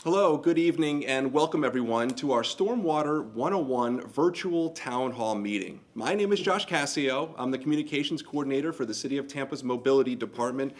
Hello, good evening, and welcome everyone to our Stormwater 101 virtual town hall meeting. My name is Josh Cassio. I'm the communications coordinator for the City of Tampa's Mobility Department,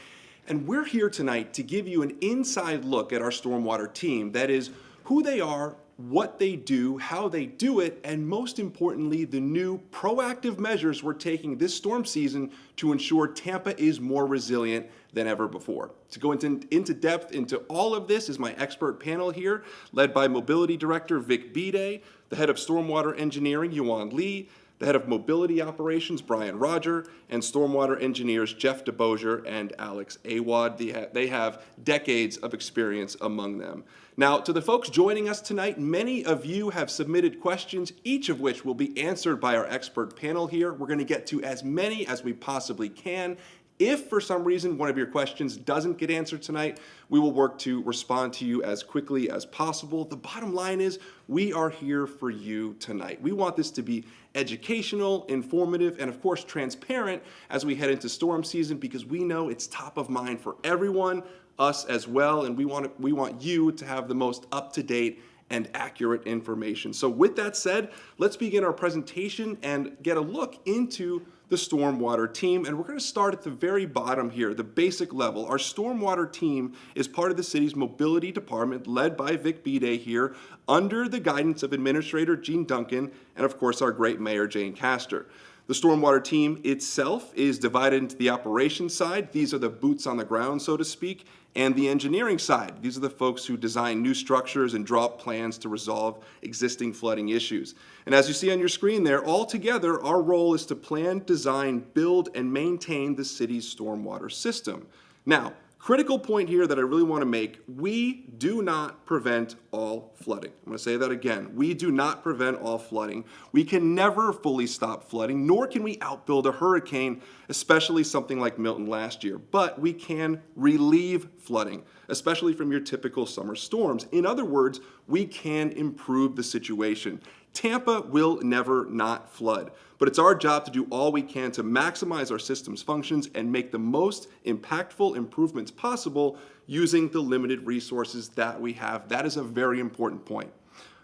and we're here tonight to give you an inside look at our stormwater team. That is, who they are, what they do, how they do it, and most importantly, the new proactive measures we're taking this storm season to ensure Tampa is more resilient than ever before. To go into depth into all of this is my expert panel here, led by Mobility Director Vic Bede, the Head of Stormwater Engineering, Yuan Lee, the Head of Mobility Operations, Brian Roger, and Stormwater Engineers, Jeff DeBosier and Alex Awad. They have decades of experience among them. Now, to the folks joining us tonight, many of you have submitted questions, each of which will be answered by our expert panel here. We're going to get to as many as we possibly can. If for some reason one of your questions doesn't get answered tonight, we will work to respond to you as quickly as possible. The bottom line is we are here for you tonight. We want this to be educational, informative, and of course transparent as we head into storm season, because we know it's top of mind for everyone, us as well, and we want you to have the most up-to-date and accurate information. So with that said, let's begin our presentation and get a look into the stormwater team. And we're going to start at the very bottom here, the basic level. Our stormwater team is part of the city's mobility department, led by Vic Bede here, under the guidance of Administrator Gene Duncan and of course our great Mayor Jane Castor. The stormwater team itself is divided into the operations side. These are the boots on the ground, so to speak, and the engineering side. These are the folks who design new structures and draw up plans to resolve existing flooding issues. And as you see on your screen there, all together, our role is to plan, design, build, and maintain the city's stormwater system. Now, critical point here that I really want to make, we do not prevent all flooding. I'm going to say that again. We do not prevent all flooding. We can never fully stop flooding, nor can we outbuild a hurricane, especially something like Milton last year. But we can relieve flooding, especially from your typical summer storms. In other words, we can improve the situation. Tampa will never not flood, but it's our job to do all we can to maximize our system's functions and make the most impactful improvements possible using the limited resources that we have. That is a very important point.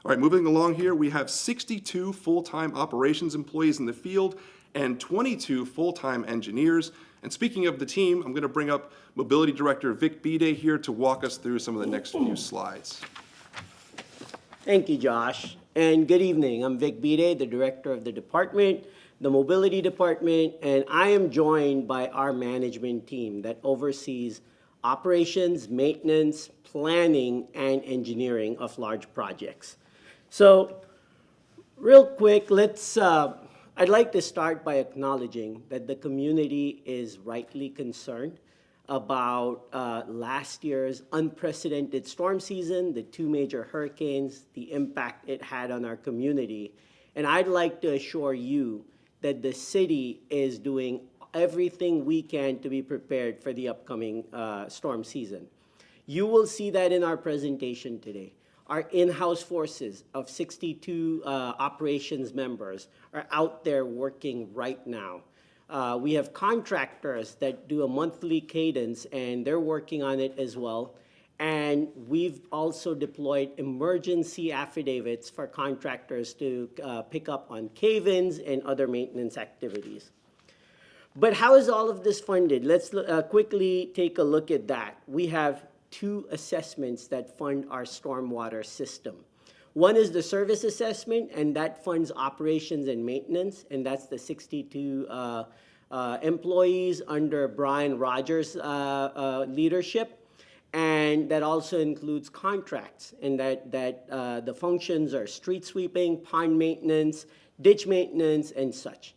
All right, moving along here, we have 62 full-time operations employees in the field and 22 full-time engineers. And speaking of the team, I'm going to bring up Mobility Director Vic Bede here to walk us through some of the next few slides. Thank you, Josh. And good evening. I'm Vic Bede, the director of the department, the mobility department, and I am joined by our management team that oversees operations, maintenance, planning, and engineering of large projects. So real quick, I'd like to start by acknowledging that the community is rightly concerned about last year's unprecedented storm season, the two major hurricanes, the impact it had on our community. And I'd like to assure you that the city is doing everything we can to be prepared for the upcoming storm season. You will see that in our presentation today. Our in-house forces of 62 operations members are out there working right now. We have contractors that do a monthly cadence, and they're working on it as well. And we've also deployed emergency affidavits for contractors to pick up on cave-ins and other maintenance activities. But how is all of this funded? Let's quickly take a look at that. We have two assessments that fund our stormwater system. One is the service assessment, and that funds operations and maintenance, and that's the 62 employees under Brian Rogers' leadership. And that also includes contracts, and that the functions are street sweeping, pond maintenance, ditch maintenance, and such.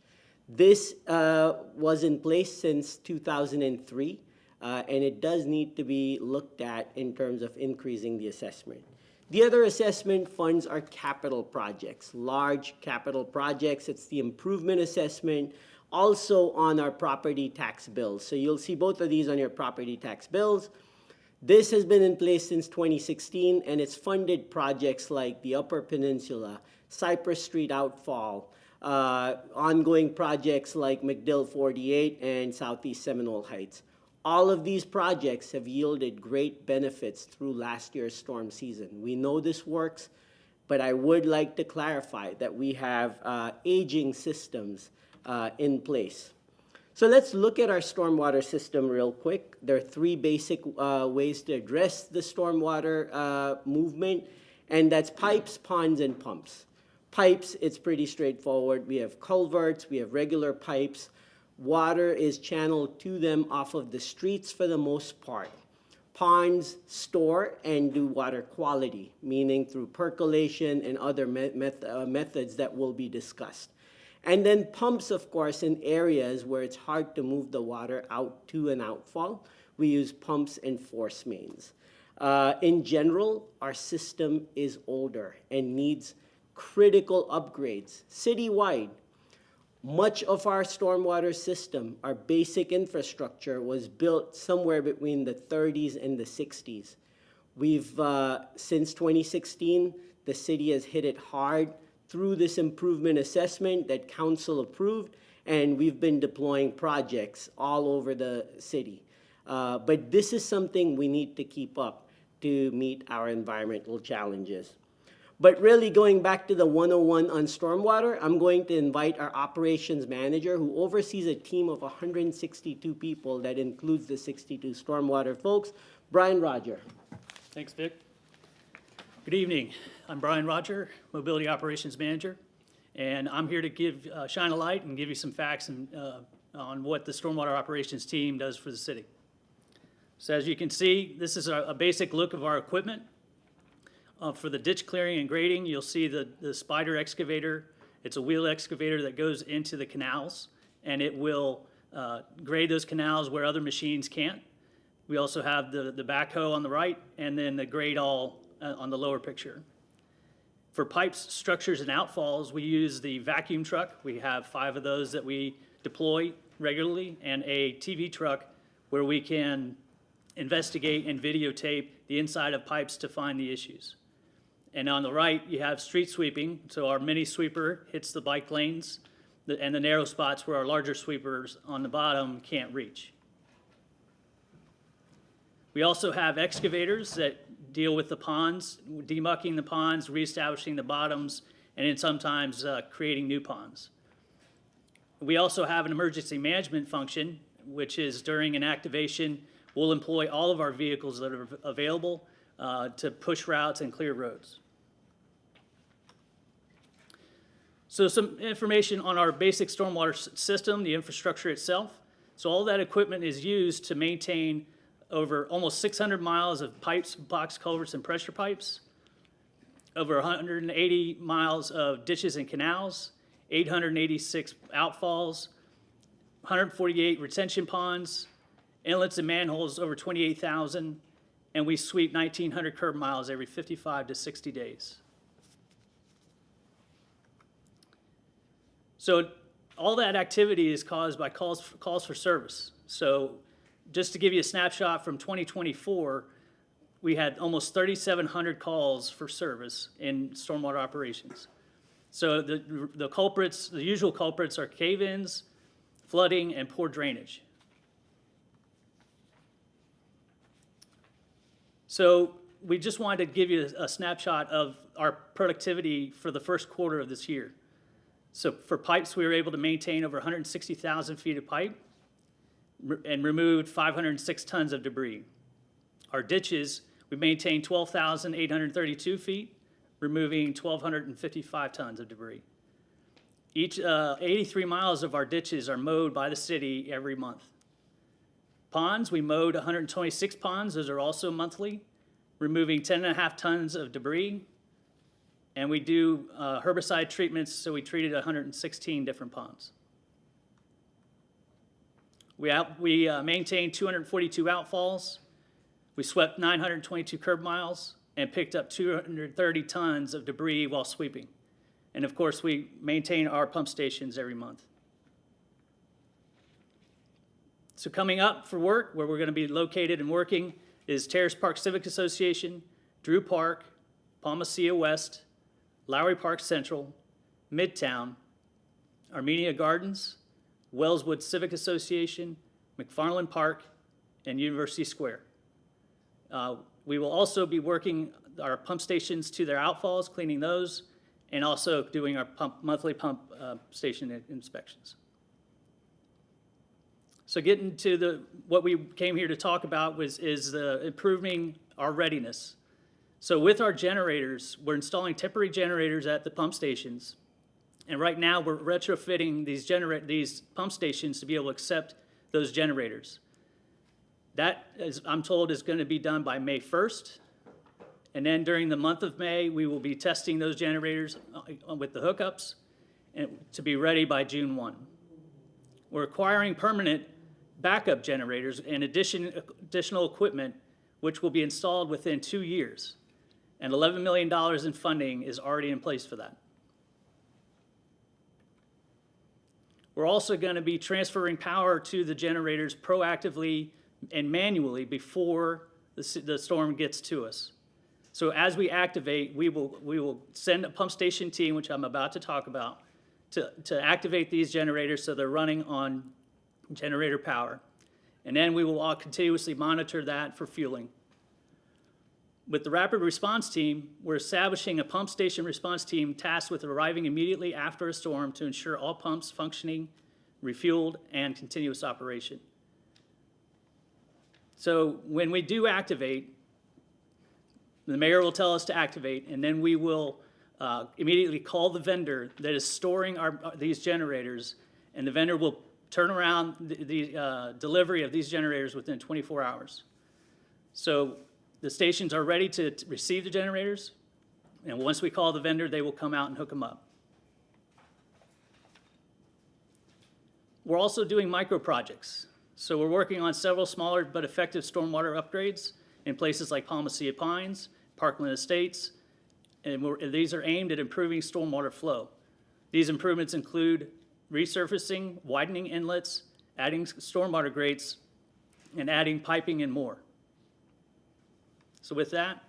This was in place since 2003, and it does need to be looked at in terms of increasing the assessment. The other assessment funds are capital projects, large capital projects. It's the improvement assessment, also on our property tax bills. So you'll see both of these on your property tax bills. This has been in place since 2016, and it's funded projects like the Upper Peninsula, Cypress Street Outfall, ongoing projects like McDill 48 and Southeast Seminole Heights. All of these projects have yielded great benefits through last year's storm season. We know this works, but I would like to clarify that we have aging systems in place. So let's look at our stormwater system real quick. There are three basic ways to address the stormwater movement, and that's pipes, ponds, and pumps. Pipes, it's pretty straightforward. We have culverts, we have regular pipes. Water is channeled to them off of the streets for the most part. Ponds store and do water quality, meaning through percolation and other methods that will be discussed. And then pumps, of course, in areas where it's hard to move the water out to an outfall. We use pumps and force mains. In general, our system is older and needs critical upgrades citywide. Much of our stormwater system, our basic infrastructure, was built somewhere between the 30s and the 60s. We've, since 2016, the city has hit it hard through this improvement assessment that council approved, and we've been deploying projects all over the city. But this is something we need to keep up to meet our environmental challenges. But really going back to the 101 on stormwater, I'm going to invite our operations manager who oversees a team of 162 people that includes the 62 stormwater folks, Brian Roger. Thanks, Vic. Good evening. I'm Brian Roger, Mobility Operations Manager, and I'm here to shine a light and give you some facts on what the stormwater operations team does for the city. So as you can see, this is a basic look of our equipment. For the ditch clearing and grading, you'll see the spider excavator. It's a wheel excavator that goes into the canals, and it will grade those canals where other machines can't. We also have the backhoe on the right, and then the grade all on the lower picture. For pipes, structures, and outfalls, we use the vacuum truck. We have 5 of those that we deploy regularly, and a TV truck where we can investigate and videotape the inside of pipes to find the issues. And on the right, you have street sweeping. So our mini sweeper hits the bike lanes and the narrow spots where our larger sweepers on the bottom can't reach. We also have excavators that deal with the ponds, demucking the ponds, reestablishing the bottoms, and then sometimes creating new ponds. We also have an emergency management function, which is during an activation, we'll employ all of our vehicles that are available to push routes and clear roads. So some information on our basic stormwater system, the infrastructure itself. So all that equipment is used to maintain over almost 600 miles of pipes, box culverts, and pressure pipes, over 180 miles of ditches and canals, 886 outfalls, 148 retention ponds, inlets and manholes over 28,000, and we sweep 1,900 curb miles every 55 to 60 days. So all that activity is caused by calls for service. So just to give you a snapshot from 2024, we had almost 3,700 calls for service in stormwater operations. So the culprits, the usual culprits are cave-ins, flooding, and poor drainage. So we just wanted to give you a snapshot of our productivity for the first quarter of this year. So for pipes, we were able to maintain over 160,000 feet of pipe and removed 506 tons of debris. Our ditches, we maintained 12,832 feet, removing 1,255 tons of debris. Each 83 miles of our ditches are mowed by the city every month. Ponds, we mowed 126 ponds. Those are also monthly, removing 10.5 tons of debris. And we do herbicide treatments, so we treated 116 different ponds. We maintained 242 outfalls. We swept 922 curb miles and picked up 230 tons of debris while sweeping. And of course, we maintain our pump stations every month. So coming up for work, where we're going to be located and working, is Terrace Park Civic Association, Drew Park, Palmacia West, Lowry Park Central, Midtown, Armenia Gardens, Wellswood Civic Association, McFarland Park, and University Square. We will also be working our pump stations to their outfalls, cleaning those, and also doing our monthly pump station inspections. So getting to what we came here to talk about is improving our readiness. So with our generators, we're installing temporary generators at the pump stations. And right now, we're retrofitting these pump stations to be able to accept those generators. That, as I'm told, is going to be done by May 1st. And then during the month of May, we will be testing those generators with the hookups and to be ready by June 1. We're acquiring permanent backup generators and additional equipment, which will be installed within 2 years. And $11 million in funding is already in place for that. We're also going to be transferring power to the generators proactively and manually before the storm gets to us. So as we activate, we will send a pump station team, which I'm about to talk about, to activate these generators so they're running on generator power. And then we will all continuously monitor that for fueling. With the rapid response team, we're establishing a pump station response team tasked with arriving immediately after a storm to ensure all pumps functioning, refueled, and continuous operation. So when we do activate, the mayor will tell us to activate, and then we will immediately call the vendor that is storing these generators, and the vendor will turn around the delivery of these generators within 24 hours. So the stations are ready to receive the generators, and once we call the vendor, they will come out and hook them up. We're also doing micro projects. So we're working on several smaller but effective stormwater upgrades in places like Palmacia Pines, Parkland Estates, and these are aimed at improving stormwater flow. These improvements include resurfacing, widening inlets, adding stormwater grates, and adding piping and more. So with that,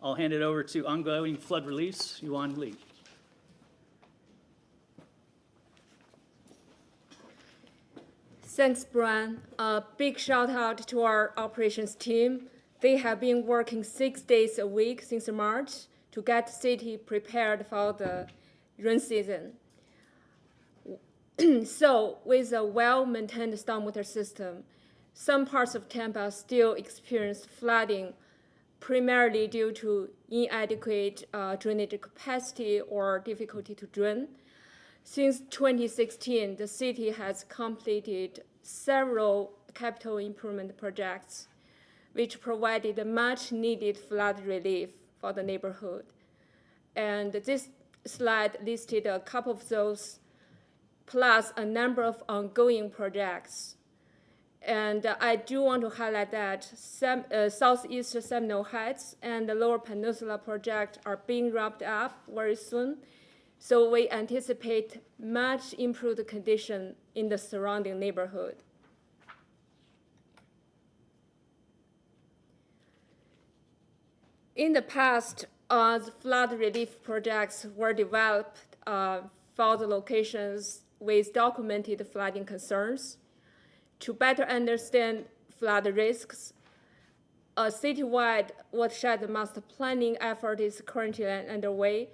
I'll hand it over to ongoing flood reliefs, Yuan Lee. Thanks, Brian. A big shout out to our operations team. They have been working 6 days a week since March to get the city prepared for the rain season. So with a well-maintained stormwater system, some parts of Tampa still experience flooding, primarily due to inadequate drainage capacity or difficulty to drain. Since 2016, the city has completed several capital improvement projects, which provided much needed flood relief for the neighborhood. And this slide listed a couple of those, plus a number of ongoing projects. And I do want to highlight that Southeast Seminole Heights and the Lower Peninsula project are being wrapped up very soon. So we anticipate much improved condition in the surrounding neighborhood. In the past, the flood relief projects were developed for the locations with documented flooding concerns. To better understand flood risks, a citywide watershed master planning effort is currently underway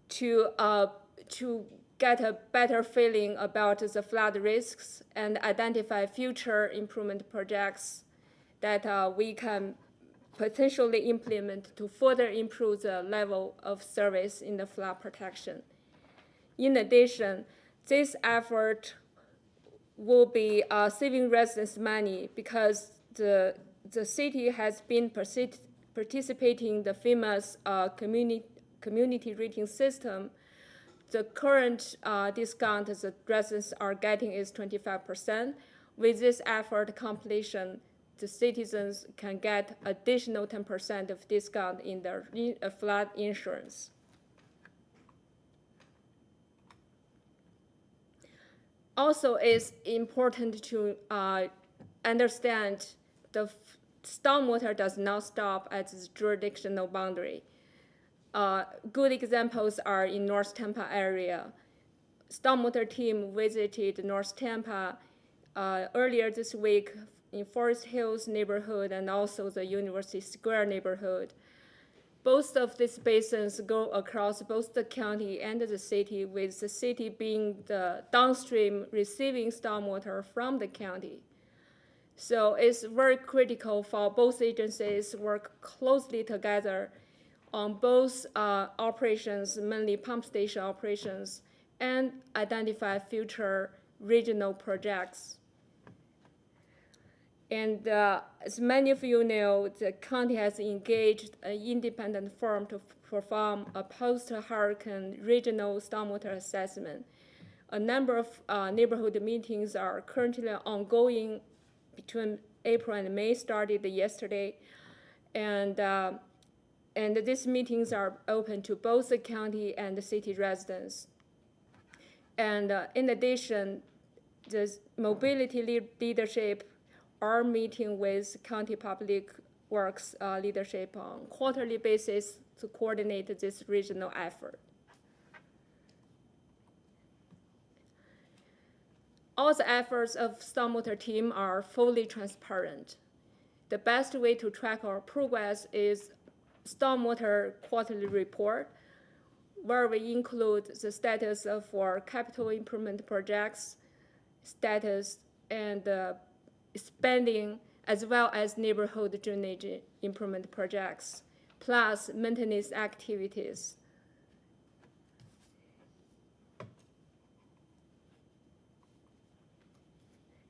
to get a better feeling about the flood risks and identify future improvement projects that we can potentially implement to further improve the level of service in the flood protection. In addition, this effort will be saving residents money because the city has been participating in the FEMA's community rating system. The current discount the residents are getting is 25%. With this effort completion, the citizens can get additional 10% of discount in their flood insurance. Also, it's important to understand the stormwater does not stop at the jurisdictional boundary. Good examples are in North Tampa area. Stormwater team visited North Tampa earlier this week in Forest Hills neighborhood and also the University Square neighborhood. Both of these basins go across both the county and the city, with the city being the downstream receiving stormwater from the county. So it's very critical for both agencies to work closely together on both operations, mainly pump station operations, and identify future regional projects. And as many of you know, the county has engaged an independent firm to perform a post-hurricane regional stormwater assessment. A number of neighborhood meetings are currently ongoing between April and May, started yesterday. And these meetings are open to both the county and the city residents. And in addition, the mobility leadership are meeting with county public works leadership on quarterly basis to coordinate this regional effort. All the efforts of stormwater team are fully transparent. The best way to track our progress is stormwater quarterly report, where we include the status of our capital improvement projects, status, and spending, as well as neighborhood drainage improvement projects, plus maintenance activities.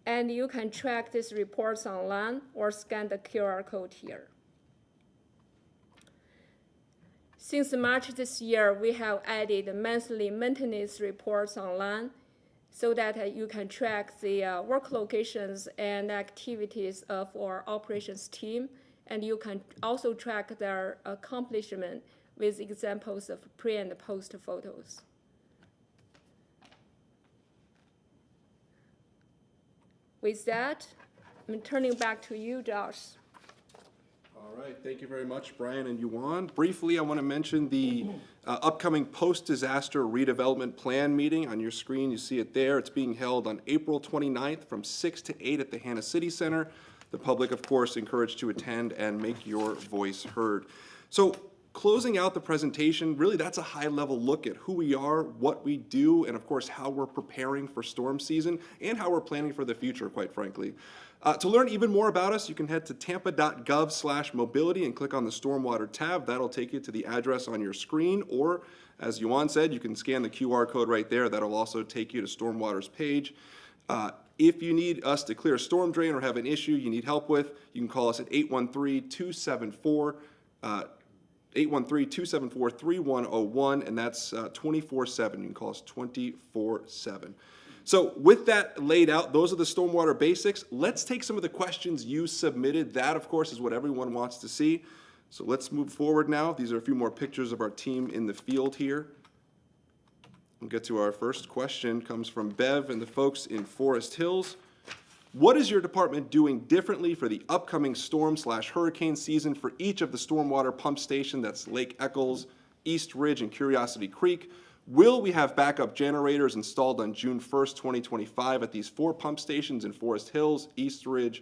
And you can track these reports online or scan the QR code here. Since March this year, we have added monthly maintenance reports online so that you can track the work locations and activities of our operations team, and you can also track their accomplishment with examples of pre and post photos. With that, I'm turning back to you, Josh. All right, thank you very much, Brian and Yuan. Briefly, I want to mention the upcoming post-disaster redevelopment plan meeting. On your screen, you see it there. It's being held on April 29th from 6 to 8 at the Hannah City Center. The public, of course, encouraged to attend and make your voice heard. So, closing out the presentation, really that's a high-level look at who we are, what we do, and of course how we're preparing for storm season and how we're planning for the future, quite frankly. To learn even more about us, you can head to tampa.gov/mobility and click on the Stormwater tab. That'll take you to the address on your screen, or as Yuan said, you can scan the QR code right there. That'll also take you to Stormwater's page. If you need us to clear a storm drain or have an issue you need help with, you can call us at 813-274-3101, and that's 24/7. You can call us 24/7. So with that laid out, those are the stormwater basics. Let's take some of the questions you submitted. That, of course, is what everyone wants to see. So let's move forward now. These are a few more pictures of our team in the field here. We'll get to our first question. Comes from Bev and the folks in Forest Hills. What is your department doing differently for the upcoming storm/hurricane season for each of the stormwater pump station, that's Lake Eccles, East Ridge, and Curiosity Creek? Will we have backup generators installed on June 1st, 2025 at these 4 pump stations in Forest Hills, East Ridge,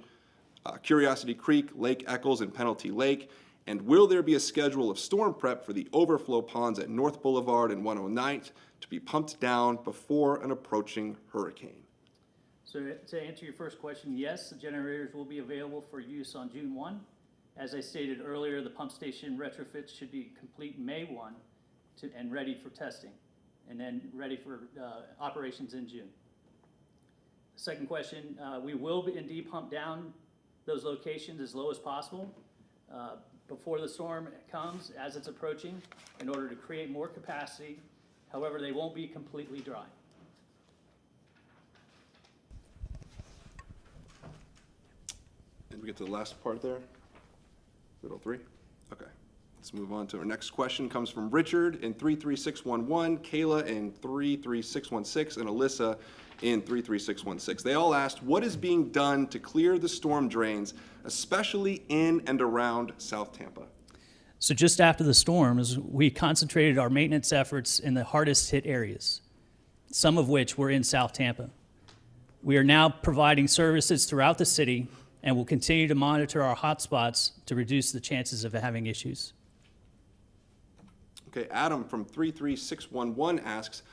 Curiosity Creek, Lake Eccles, and Penalty Lake? And will there be a schedule of storm prep for the overflow ponds at North Boulevard and 109th to be pumped down before an approaching hurricane? So to answer your first question, yes, the generators will be available for use on June 1. As I stated earlier, the pump station retrofits should be complete May 1 and ready for testing, and then ready for operations in June. Second question, we will indeed pump down those locations as low as possible before the storm comes, as it's approaching, in order to create more capacity. However, they won't be completely dry. And we get to the last part there? Little 3? Okay. Let's move on to our next question. Comes from Richard in 33611, Kayla in 33616, and Alyssa in 33616. They all asked, what is being done to clear the storm drains, especially in and around South Tampa? So just after the storms, we concentrated our maintenance efforts in the hardest hit areas, some of which were in South Tampa. We are now providing services throughout the city and will continue to monitor our hotspots to reduce the chances of having issues. Okay, Adam from 33611 asks,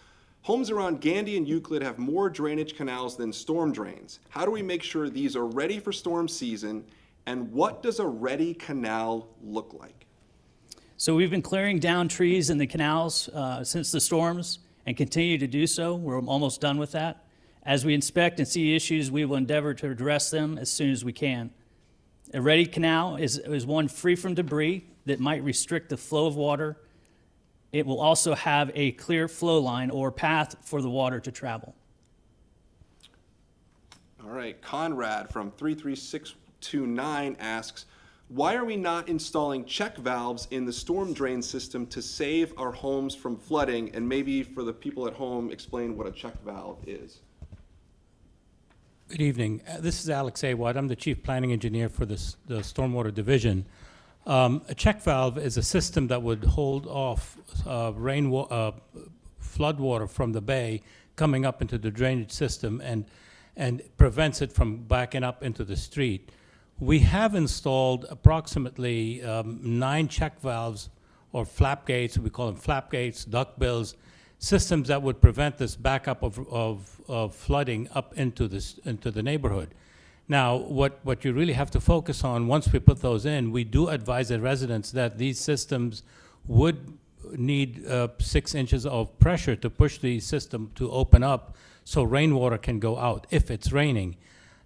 homes around Gandy and Euclid have more drainage canals than storm drains. How do we make sure these are ready for storm season, and what does a ready canal look like? So we've been clearing down trees in the canals since the storms and continue to do so. We're almost done with that. As we inspect and see issues, we will endeavor to address them as soon as we can. A ready canal is one free from debris that might restrict the flow of water. It will also have a clear flow line or path for the water to travel. All right, Conrad from 33629 asks, why are we not installing check valves in the storm drain system to save our homes from flooding? And maybe for the people at home, explain what a check valve is. Good evening. This is Alex Awad. I'm the Chief Planning Engineer for the Stormwater Division. A check valve is a system that would hold off flood water from the bay coming up into the drainage system and prevents it from backing up into the street. We have installed approximately 9 check valves or flap gates, we call them flap gates, duck bills, systems that would prevent this backup of flooding up into the neighborhood. Now, what you really have to focus on, once we put those in, we do advise the residents that these systems would need 6 inches of pressure to push the system to open up so rainwater can go out if it's raining.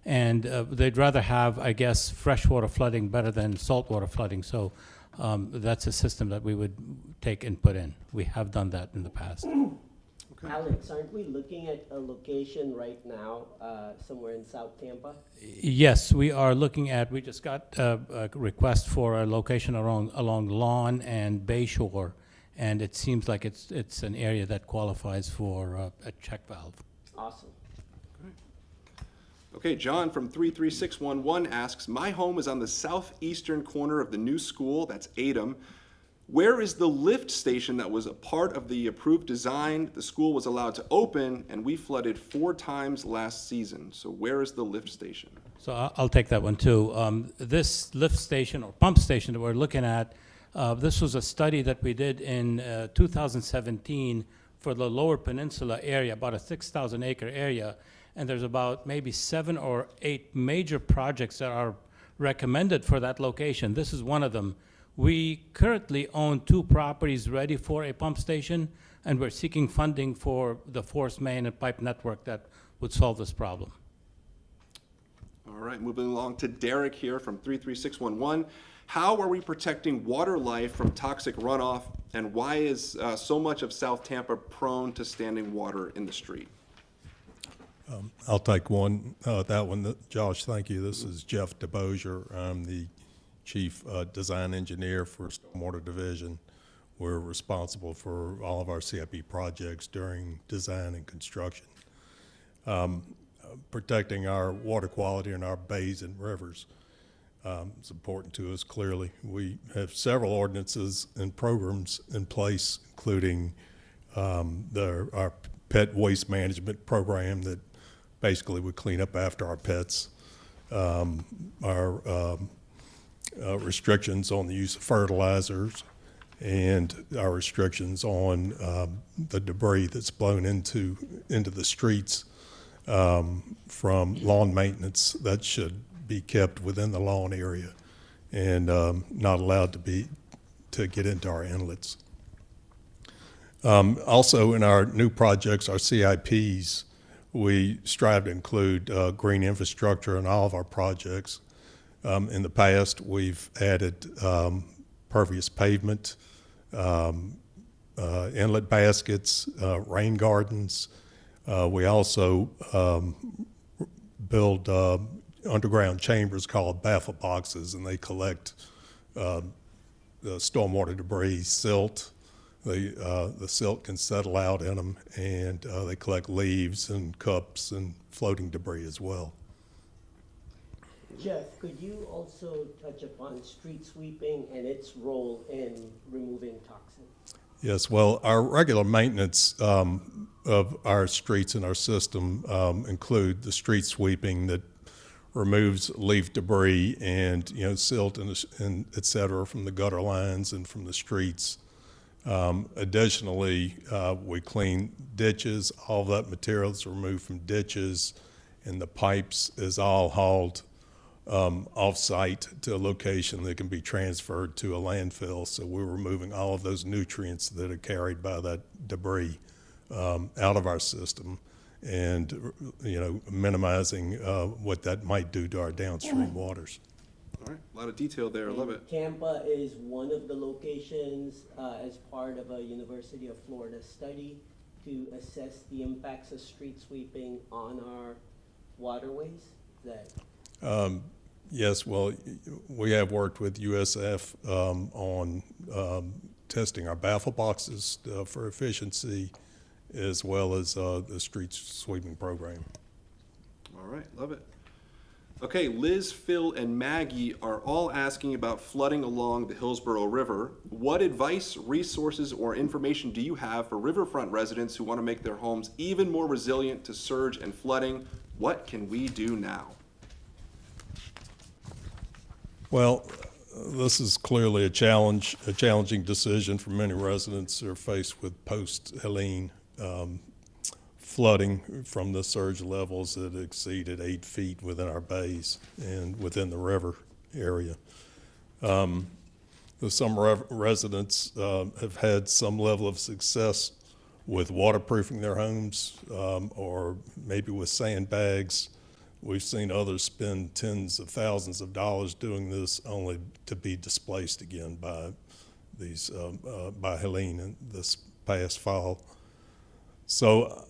And they'd rather have, I guess, freshwater flooding better than saltwater flooding. So that's a system that we would take and put in. We have done that in the past. Okay. Alex, aren't we looking at a location right now somewhere in South Tampa? Yes, we are looking at, we just got a request for a location along Lawn and Bayshore, and it seems like it's an area that qualifies for a check valve. Awesome. Okay, John from 33611 asks, my home is on the southeastern corner of the new school, that's Adom. Where is the lift station that was a part of the approved design? The school was allowed to open, and we flooded 4 times last season. So where is the lift station? So I'll take that one too. This lift station or pump station that we're looking at, this was a study that we did in 2017 for the Lower Peninsula area, about a 6,000 acre area. And there's about maybe 7 or 8 major projects that are recommended for that location. This is one of them. We currently own 2 properties ready for a pump station, and we're seeking funding for the force main and pipe network that would solve this problem. All right, moving along to Derek here from 33611. How are we protecting water life from toxic runoff, and why is so much of South Tampa prone to standing water in the street? I'll take that one. Josh, thank you. This is Jeff DeBosier. I'm the Chief Design Engineer for Stormwater Division. We're responsible for all of our CIP projects during design and construction. Protecting our water quality in our bays and rivers is important to us, clearly. We have several ordinances and programs in place, including our pet waste management program that basically would clean up after our pets, our restrictions on the use of fertilizers, and our restrictions on the debris that's blown into the streets from lawn maintenance that should be kept within the lawn area and not allowed to get into our inlets. Also in our new projects, our CIPs, we strive to include green infrastructure in all of our projects. In the past, we've added pervious pavement, inlet baskets, rain gardens. We also build underground chambers called baffle boxes, and they collect the stormwater debris, silt. The silt can settle out in them, and they collect leaves and cups and floating debris as well. Jeff, could you also touch upon street sweeping and its role in removing toxins? Yes, well, our regular maintenance of our streets and our system include the street sweeping that removes leaf debris and, silt and et cetera from the gutter lines and from the streets. Additionally, we clean ditches. All that material is removed from ditches, and the pipes is all hauled off-site to a location that can be transferred to a landfill. So we're removing all of those nutrients that are carried by that debris out of our system, and minimizing what that might do to our downstream waters. All right, a lot of detail there, I love it. Tampa is one of the locations as part of a University of Florida study to assess the impacts of street sweeping on our waterways. Yes, well, we have worked with USF on testing our baffle boxes for efficiency, as well as the street sweeping program. All right, love it. Okay, Liz, Phil, and Maggie are all asking about flooding along the Hillsborough River. What advice, resources, or information do you have for riverfront residents who want to make their homes even more resilient to surge and flooding? What can we do now? Well, this is clearly a challenging decision for many residents who are faced with post-Helene flooding from the surge levels that exceeded 8 feet within our bays and within the river area. Some residents have had some level of success with waterproofing their homes or maybe with sandbags. We've seen others spend tens of thousands of dollars doing this, only to be displaced again by by Helene this past fall. So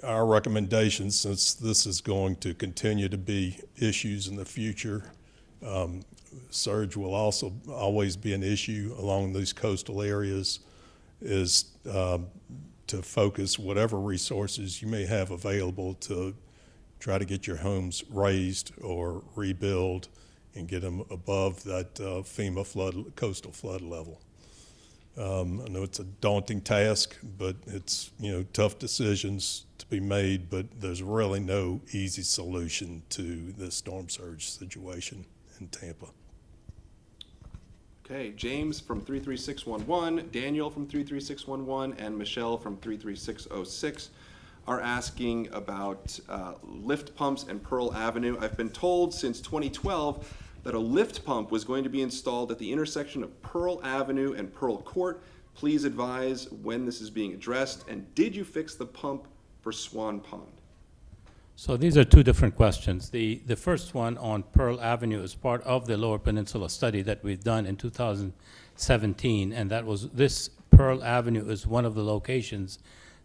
our recommendation, since this is going to continue to be issues in the future, surge will also always be an issue along these coastal areas, is to focus whatever resources you may have available to try to get your homes raised or rebuild and get them above that FEMA coastal flood level. I know it's a daunting task, but it's tough decisions to be made, but there's really no easy solution to this storm surge situation in Tampa. Okay, James from 33611, Daniel from 33611, and Michelle from 33606 are asking about lift pumps and Pearl Avenue. I've been told since 2012 that a lift pump was going to be installed at the intersection of Pearl Avenue and Pearl Court. Please advise when this is being addressed, and did you fix the pump for Swan Pond? So these are two different questions. The first one on Pearl Avenue is part of the Lower Peninsula study that we've done in 2017, and this Pearl Avenue is one of the locations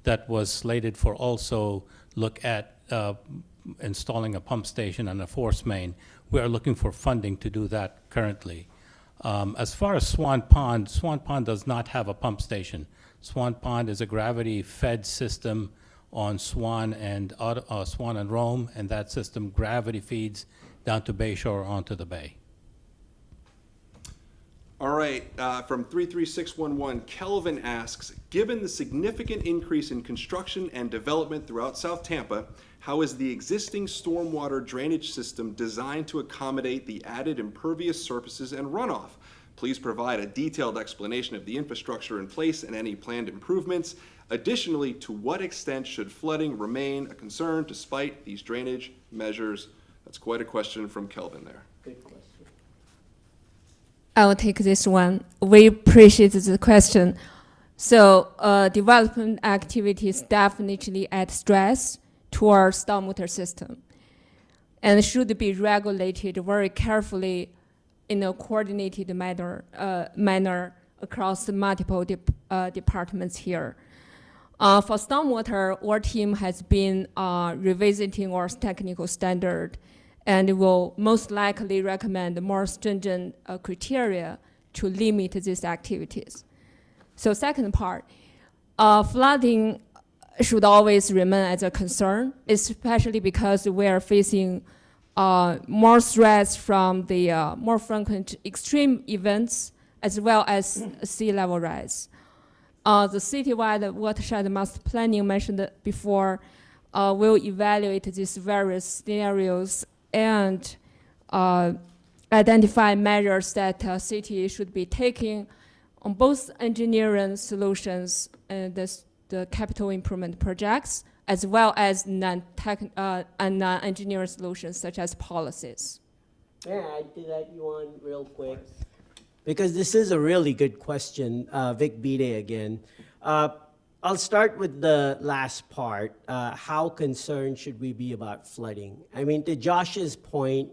that was slated for also look at installing a pump station and a force main. We are looking for funding to do that currently. As far as Swan Pond does not have a pump station. Swan Pond is a gravity-fed system on Swan and Rome, and that system gravity feeds down to Bayshore onto the bay. All right, from 33611, Kelvin asks, given the significant increase in construction and development throughout South Tampa, how is the existing stormwater drainage system designed to accommodate the added impervious surfaces and runoff? Please provide a detailed explanation of the infrastructure in place and any planned improvements. Additionally, to what extent should flooding remain a concern despite these drainage measures? That's quite a question from Kelvin there. Good question. I'll take this one. We appreciate the question. So development activities definitely add stress to our stormwater system and should be regulated very carefully in a coordinated manner across the multiple departments here. For stormwater, our team has been revisiting our technical standard and will most likely recommend more stringent criteria to limit these activities. So second part, flooding should always remain as a concern, especially because we are facing more threats from the more frequent extreme events as well as sea level rise. The citywide watershed master planning mentioned before will evaluate these various scenarios and identify measures that city should be taking on both engineering solutions and the capital improvement projects, as well as non-engineering solutions such as policies. May I add to that, Yuan, real quick? Because this is a really good question, Vic Bide again. I'll start with the last part. How concerned should we be about flooding? I mean, to Josh's point,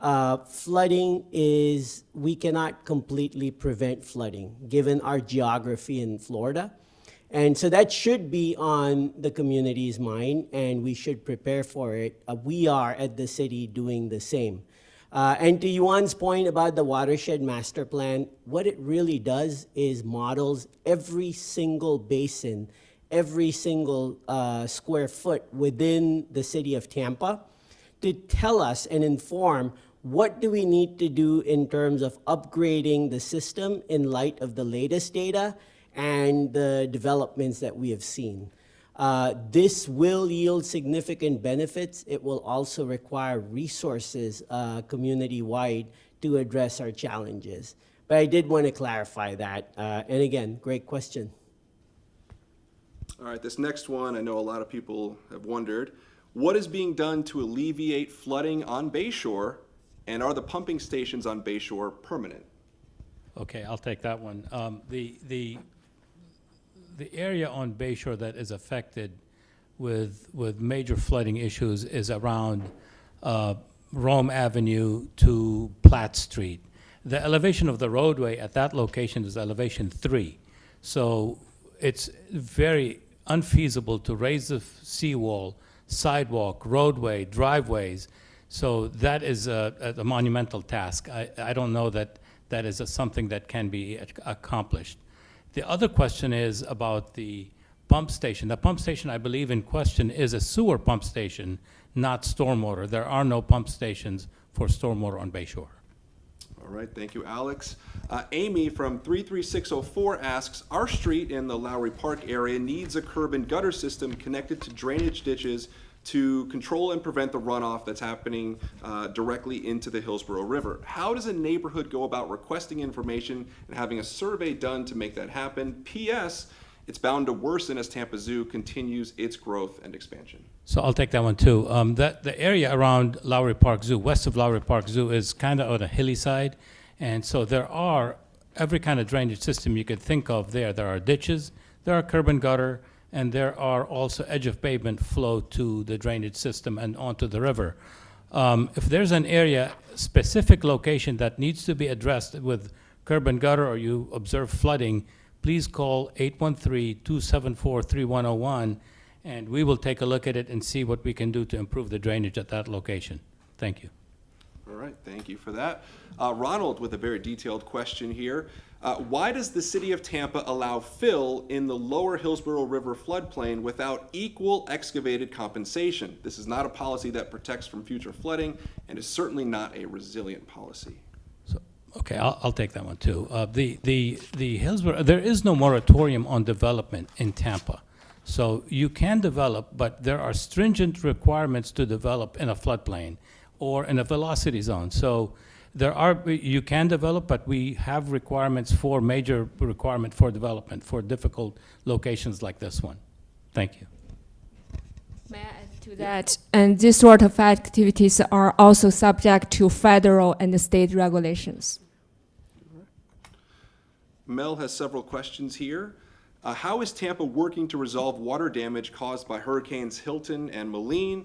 flooding is, we cannot completely prevent flooding, given our geography in Florida. And so that should be on the community's mind, and we should prepare for it. We are at the city doing the same. And to Yuan's point about the watershed master plan, what it really does is models every single basin, every single square foot within the city of Tampa to tell us and inform what do we need to do in terms of upgrading the system in light of the latest data and the developments that we have seen. This will yield significant benefits. It will also require resources community-wide to address our challenges. But I did want to clarify that. And again, great question. All right, this next one, I know a lot of people have wondered. What is being done to alleviate flooding on Bayshore, and are the pumping stations on Bayshore permanent? Okay, I'll take that one. The area on Bayshore that is affected with major flooding issues is around Rome Avenue to Platt Street. The elevation of the roadway at that location is elevation 3. So it's very unfeasible to raise the seawall, sidewalk, roadway, driveways. So that is a monumental task. I don't know that that is something that can be accomplished. The other question is about the pump station. The pump station, I believe, in question is a sewer pump station, not stormwater. There are no pump stations for stormwater on Bayshore. All right, thank you, Alex. Amy from 33604 asks, our street in the Lowry Park area needs a curb and gutter system connected to drainage ditches to control and prevent the runoff that's happening directly into the Hillsborough River. How does a neighborhood go about requesting information and having a survey done to make that happen? P.S. It's bound to worsen as Tampa Zoo continues its growth and expansion. So I'll take that one too. The area around Lowry Park Zoo, west of Lowry Park Zoo, is kind of on a hilly side. And so there are every kind of drainage system you could think of there. There are ditches, there are curb and gutter, and there are also edge of pavement flow to the drainage system and onto the river. If there's an area, specific location that needs to be addressed with curb and gutter, or you observe flooding, please call 813-274-3101, and we will take a look at it and see what we can do to improve the drainage at that location. Thank you. All right, thank you for that. Ronald with a very detailed question here. Why does the city of Tampa allow fill in the lower Hillsborough River floodplain without equal excavated compensation? This is not a policy that protects from future flooding and is certainly not a resilient policy. So, okay, I'll take that one too. The Hillsborough, there is no moratorium on development in Tampa. So you can develop, but there are stringent requirements to develop in a floodplain or in a velocity zone. So you can develop, but we have requirements for major requirement for development for difficult locations like this one. Thank you. May I add to that? And this sort of activities are also subject to federal and state regulations. Mel has several questions here. How is Tampa working to resolve water damage caused by Hurricanes Hilton and Helene?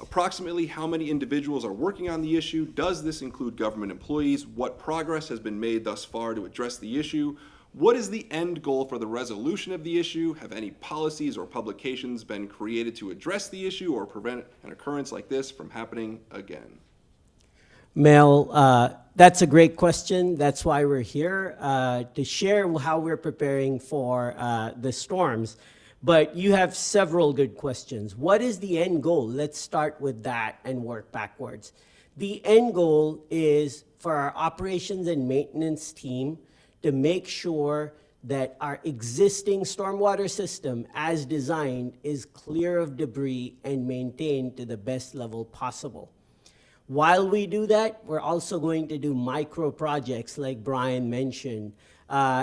Approximately how many individuals are working on the issue? Does this include government employees? What progress has been made thus far to address the issue? What is the end goal for the resolution of the issue? Have any policies or publications been created to address the issue or prevent an occurrence like this from happening again? Mel, that's a great question. That's why we're here, to share how we're preparing for the storms. But you have several good questions. What is the end goal? Let's start with that and work backwards. The end goal is for our operations and maintenance team to make sure that our existing stormwater system, as designed, is clear of debris and maintained to the best level possible. While we do that, we're also going to do micro projects like Brian mentioned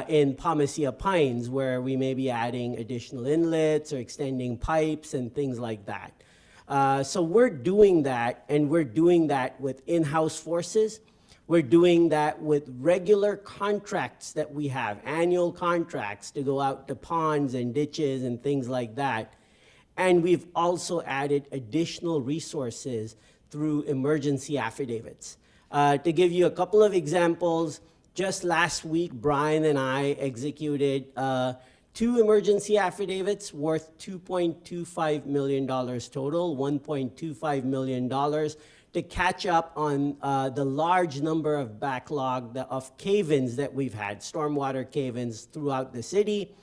in Palmacia Pines, where we may be adding additional inlets or extending pipes and things like that. So we're doing that, and we're doing that with in-house forces. We're doing that with regular contracts that we have, annual contracts to go out to ponds and ditches and things like that. And we've also added additional resources through emergency affidavits. To give you a couple of examples, just last week, Brian and I executed 2 emergency affidavits worth $2.25 million total, $1.25 million, to catch up on the large number of backlog of cave-ins that we've had, stormwater cave-ins throughout the city.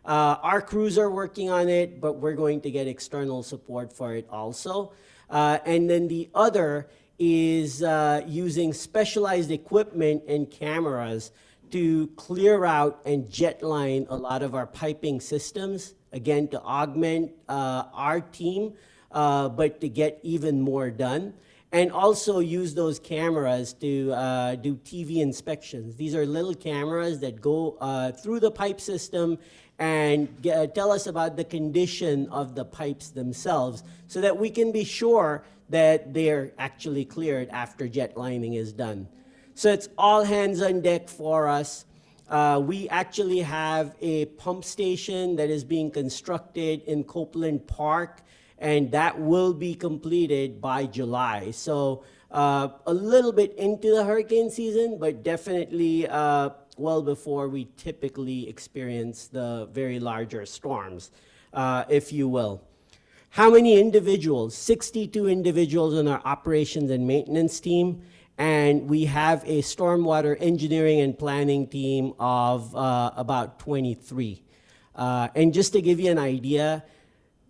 Our crews are working on it, but we're going to get external support for it also. And then the other is using specialized equipment and cameras to clear out and jetline a lot of our piping systems, again, to augment our team, but to get even more done. And also use those cameras to do TV inspections. These are little cameras that go through the pipe system and tell us about the condition of the pipes themselves so that we can be sure that they're actually cleared after jet lining is done. So it's all hands on deck for us. We actually have a pump station that is being constructed in Copeland Park, and that will be completed by July. So a little bit into the hurricane season, but definitely well before we typically experience the very larger storms, if you will. How many individuals? 62 individuals on our operations and maintenance team, and we have a stormwater engineering and planning team of about 23. And just to give you an idea,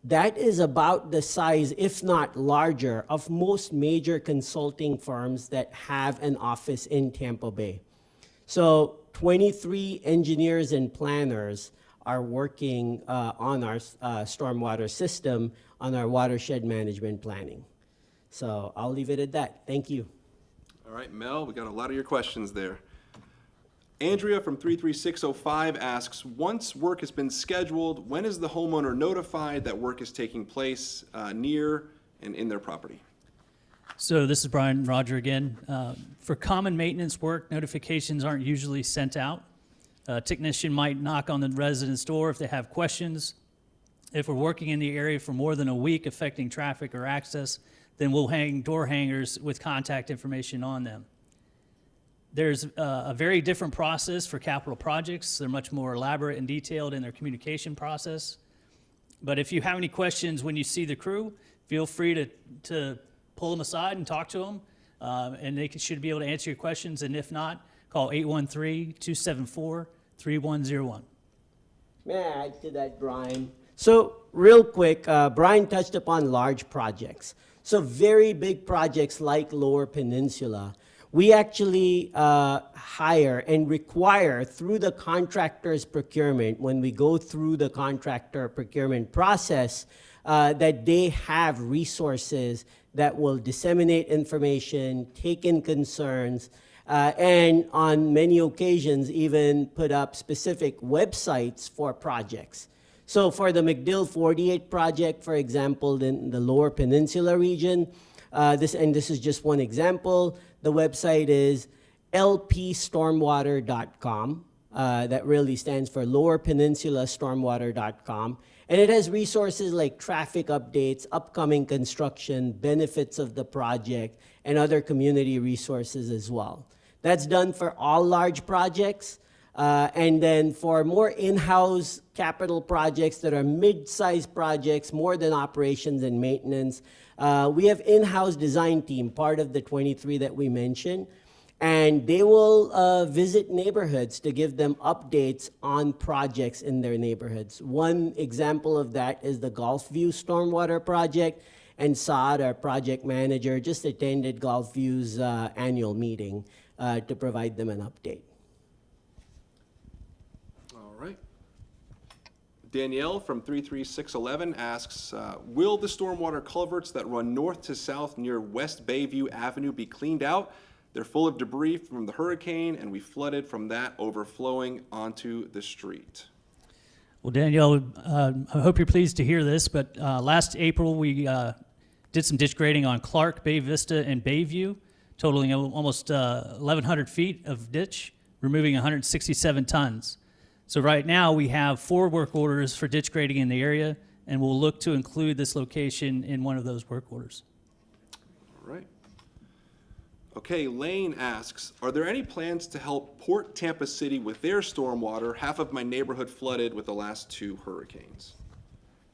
that is about the size, if not larger, of most major consulting firms that have an office in Tampa Bay. So 23 engineers and planners are working on our stormwater system, on our watershed management planning. So I'll leave it at that. Thank you. All right, Mel, we got a lot of your questions there. Andrea from 33605 asks, once work has been scheduled, when is the homeowner notified that work is taking place near and in their property? So this is Brian Roger again. For common maintenance work, notifications aren't usually sent out. A technician might knock on the resident's door if they have questions. If we're working in the area for more than a week affecting traffic or access, then we'll hang door hangers with contact information on them. There's a very different process for capital projects. They're much more elaborate and detailed in their communication process. But if you have any questions when you see the crew, feel free to pull them aside and talk to them, and they should be able to answer your questions. And if not, call 813-274-3101. May I add to that, Brian? So real quick, Brian touched upon large projects. So very big projects like Lower Peninsula, we actually hire and require through the contractor's procurement, when we go through the contractor procurement process, that they have resources that will disseminate information, take in concerns, and on many occasions even put up specific websites for projects. So for the McDill 48 project, for example, in the Lower Peninsula region, this is just one example. The website is lpstormwater.com. That really stands for Lower Peninsula Stormwater.com. And it has resources like traffic updates, upcoming construction, benefits of the project, and other community resources as well. That's done for all large projects. And then for more in-house capital projects that are mid-sized projects, more than operations and maintenance, we have in-house design team, part of the 23 that we mentioned, and they will visit neighborhoods to give them updates on projects in their neighborhoods. One example of that is the Gulfview Stormwater Project, and Saad, our project manager, just attended Gulfview's annual meeting to provide them an update. All right. Danielle from 33611 asks, will the stormwater culverts that run north to south near West Bayview Avenue be cleaned out? They're full of debris from the hurricane, and we flooded from that overflowing onto the street. Well, Danielle, I hope you're pleased to hear this, but last April we did some ditch grading on Clark, Bay Vista, and Bayview, totaling almost 1,100 feet of ditch, removing 167 tons. So right now we have 4 work orders for ditch grading in the area, and we'll look to include this location in one of those work orders. All right. Okay, Lane asks, are there any plans to help Port Tampa City with their stormwater? Half of my neighborhood flooded with the last 2 hurricanes.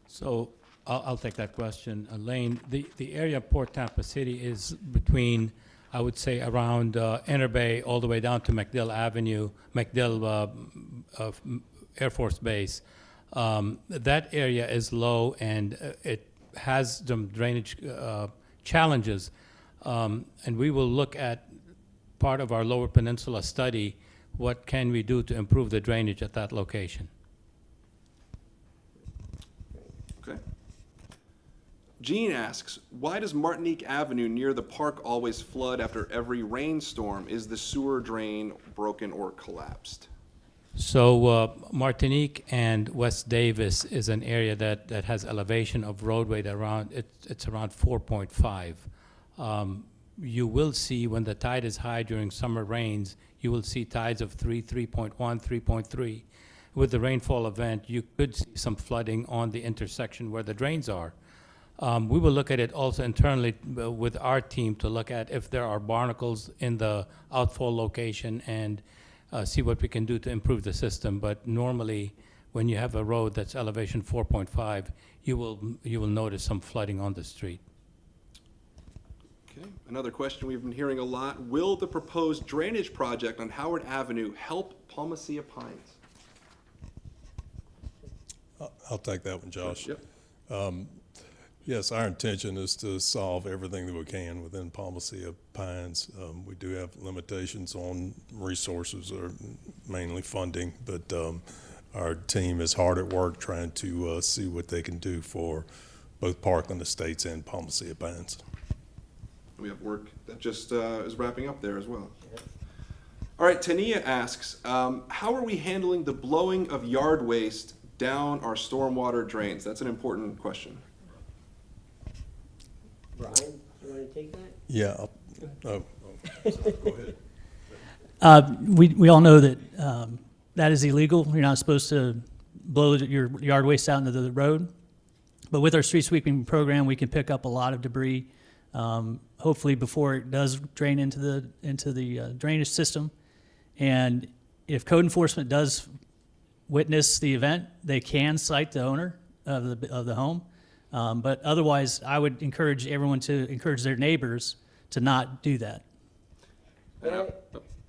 So I'll take that question. Lane, the area of Port Tampa City is between, I would say, around Inner Bay all the way down to MacDill Avenue, MacDill Air Force Base. That area is low and it has some drainage challenges. And we will look at part of our Lower Peninsula study, what can we do to improve the drainage at that location. Okay. Jean asks, why does Martinique Avenue near the park always flood after every rainstorm? Is the sewer drain broken or collapsed? So Martinique and West Davis is an area that has elevation of roadway that it's around 4.5. You will see when the tide is high during summer rains, you will see tides of 3.1, 3.3. With the rainfall event, you could see some flooding on the intersection where the drains are. We will look at it also internally with our team to look at if there are barnacles in the outfall location and see what we can do to improve the system. But normally, when you have a road that's elevation 4.5, you will notice some flooding on the street. Okay, another question we've been hearing a lot. Will the proposed drainage project on Howard Avenue help Palmacia Pines? I'll take that one, Josh. Yep. Yes, our intention is to solve everything that we can within Palmacia Pines. We do have limitations on resources, or mainly funding, but our team is hard at work trying to see what they can do for both Parkland Estates and Palmacia Pines. We have work that just is wrapping up there as well. All right, Tania asks, how are we handling the blowing of yard waste down our stormwater drains? That's an important question. Brian, you want to take that? Yeah. Go ahead. We all know that that is illegal. You're not supposed to blow your yard waste out into the road. But with our street sweeping program, we can pick up a lot of debris, hopefully before it does drain into the drainage system. And if code enforcement does witness the event, they can cite the owner of the home. But otherwise, I would encourage everyone to encourage their neighbors to not do that. And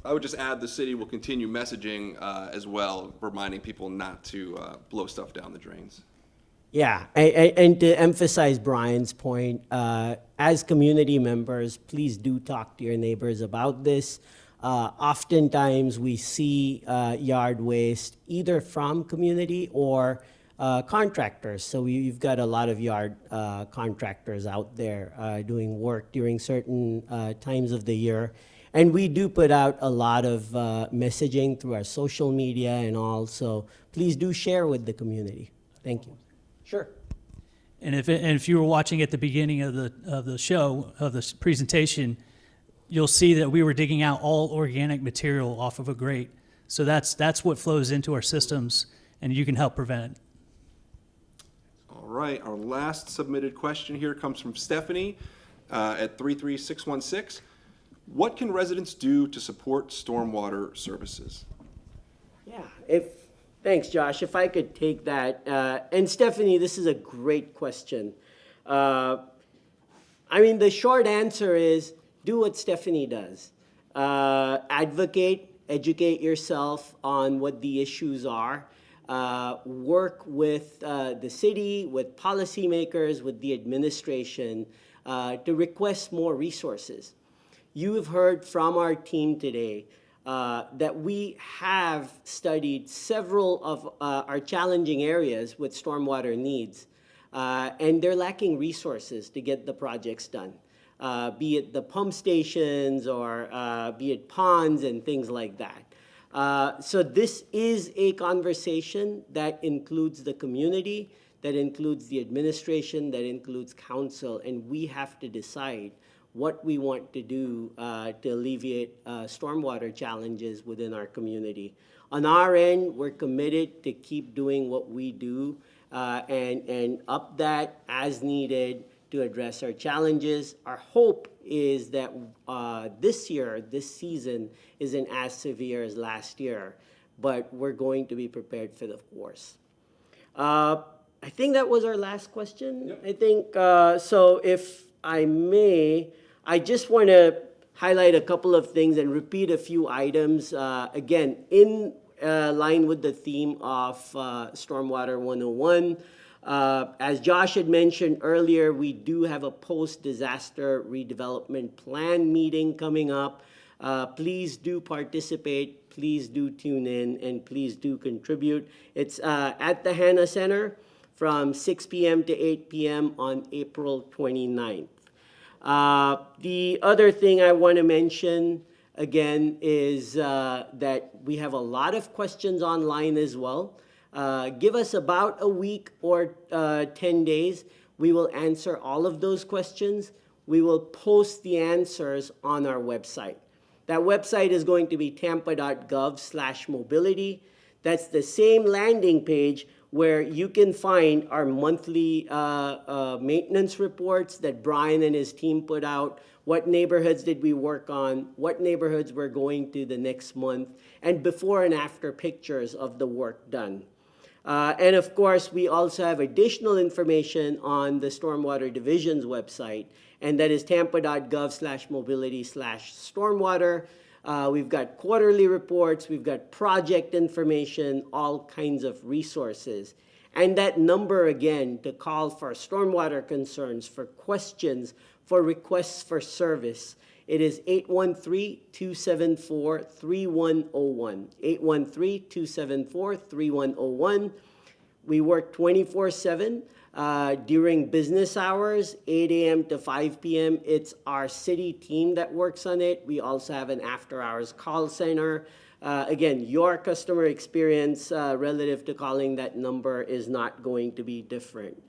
I would just add the city will continue messaging as well, reminding people not to blow stuff down the drains. Yeah, and to emphasize Brian's point, as community members, please do talk to your neighbors about this. Oftentimes, we see yard waste either from community or contractors. So you've got a lot of yard contractors out there doing work during certain times of the year. And we do put out a lot of messaging through our social media and all. So please do share with the community. Thank you. Sure. And if you were watching at the beginning of the show, of this presentation, you'll see that we were digging out all organic material off of a grate. So that's what flows into our systems, and you can help prevent it. All right, our last submitted question here comes from Stephanie at 33616. What can residents do to support stormwater services? Yeah, thanks, Josh. If I could take that. And Stephanie, this is a great question. I mean, the short answer is do what Stephanie does. Advocate, educate yourself on what the issues are. Work with the city, with policymakers, with the administration to request more resources. You have heard from our team today that we have studied several of our challenging areas with stormwater needs, and they're lacking resources to get the projects done, be it the pump stations or be it ponds and things like that. So this is a conversation that includes the community, that includes the administration, that includes council, and we have to decide what we want to do to alleviate stormwater challenges within our community. On our end, we're committed to keep doing what we do and up that as needed to address our challenges. Our hope is that this year, this season, isn't as severe as last year, but we're going to be prepared for the worst. I think that was our last question. Yep. I think, so if I may, I just want to highlight a couple of things and repeat a few items. Again, in line with the theme of Stormwater 101. As Josh had mentioned earlier, we do have a post-disaster redevelopment plan meeting coming up. Please do participate, please do tune in, and please do contribute. It's at the Hanna Center from 6 p.m. to 8 p.m. on April 29th. The other thing I want to mention again is that we have a lot of questions online as well. Give us about a week or 10 days. We will answer all of those questions. We will post the answers on our website. That website is going to be tampa.gov/mobility. That's the same landing page where you can find our monthly maintenance reports that Brian and his team put out. What neighborhoods did we work on? What neighborhoods we're going to the next month? And before and after pictures of the work done. And of course, we also have additional information on the Stormwater Division's website, and that is tampa.gov/mobility/stormwater. We've got quarterly reports, we've got project information, all kinds of resources. And that number again to call for stormwater concerns, for questions, for requests for service, it is 813-274-3101. 813-274-3101. We work 24/7. During business hours, 8 a.m. to 5 p.m., it's our city team that works on it. We also have an after-hours call center. Again, your customer experience relative to calling that number is not going to be different.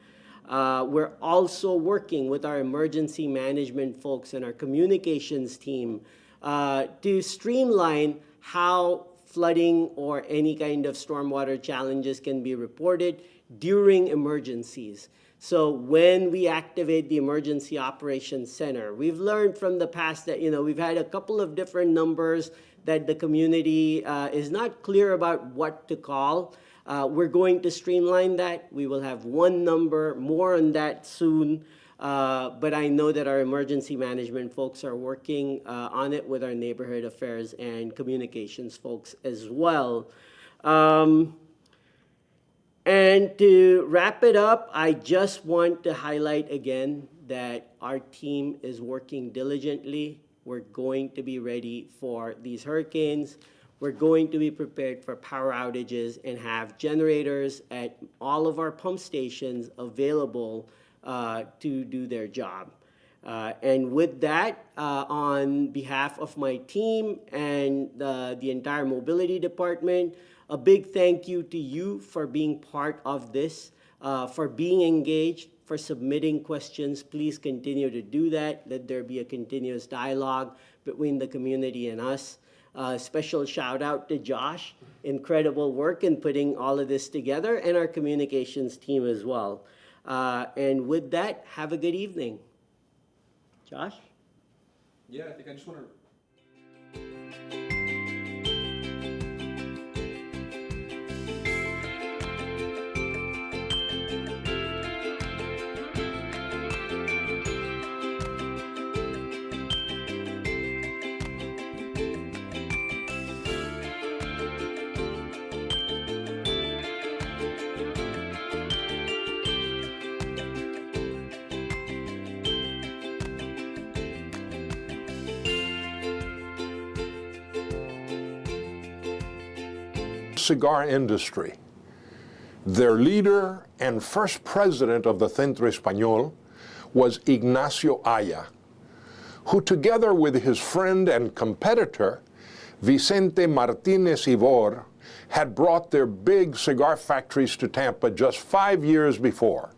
We're also working with our emergency management folks and our communications team to streamline how flooding or any kind of stormwater challenges can be reported during emergencies. So when we activate the Emergency Operations Center, we've learned from the past that, we've had a couple of different numbers that the community is not clear about what to call. We're going to streamline that. We will have one number, more on that soon. But I know that our emergency management folks are working on it with our neighborhood affairs and communications folks as well. And to wrap it up, I just want to highlight again that our team is working diligently. We're going to be ready for these hurricanes. We're going to be prepared for power outages and have generators at all of our pump stations available to do their job. And with that, on behalf of my team and the entire mobility department, a big thank you to you for being part of this, for being engaged, for submitting questions. Please continue to do that. Let there be a continuous dialogue between the community and us. Special shout out to Josh. Incredible work in putting all of this together, and our communications team as well. And with that, have a good evening. Josh? Yeah, I think I just want to cigar industry. Their leader and first president of the Centro Español was Ignacio Aya, who together with his friend and competitor, Vicente Martinez Ivor, had brought their big cigar factories to Tampa just 5 years before.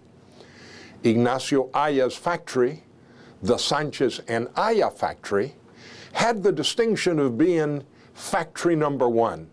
Ignacio Aya's factory, the Sanchez and Aya factory, had the distinction of being factory number 1.